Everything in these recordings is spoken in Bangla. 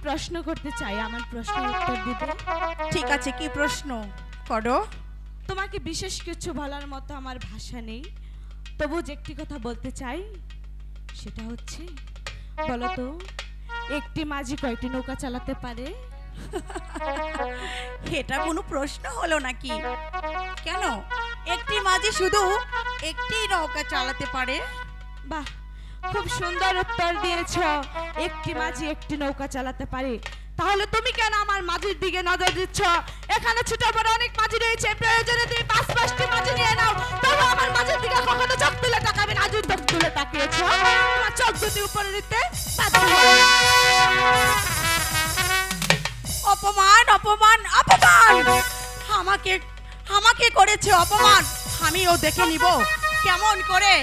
प्रश्न करते चाই আমার প্রশ্নের উত্তর দিবে ঠিক আছে কি প্রশ্ন করো তোমাকে বিশেষ কিছু বলার মতো আমার ভাষা নেই তবু যে একটি কথা বলতে চাই সেটা হচ্ছে বলো তো একটি মাঝি কয়টি নৌকা চালাতে পারে এটা কোনো প্রশ্ন হলো নাকি কেন একটি মাঝি শুধু একটি নৌকা চালাতে পারে বাহ খুব সুন্দর উত্তর দিয়েছো একটি মাঝি একটি নৌকা চালাতে পারে তাহলে তুমি কেন আমার মাঝির দিকে নজর দিচ্ছ এখানে ছোট বড় অনেক মাঝি রয়েছে প্রয়োজনে তুমি ৫-৫টি মাঝি নিয়ে নাও তবে আমার মাঝির দিকে কখনো চোখ তুলে তাকাবে না আজ চোখ তুলে তাকিয়েছো তোমার চোখ দুটি উপরে দিতে বাধ্য হই অপমান অপমান অপমান আমাকে আমাকে করেছে অপমান আমিও দেখে নিব কেমন করে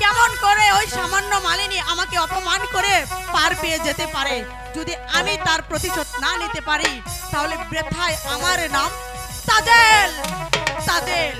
কেমন করে ওই সামান্য মালিনী আমাকে অপমান করে পার পেয়ে যেতে পারে? যদি আমি তার প্রতিশোধ না নিতে পারি তাহলে বৃথায় আমার নাম তাজেল। তাজেল।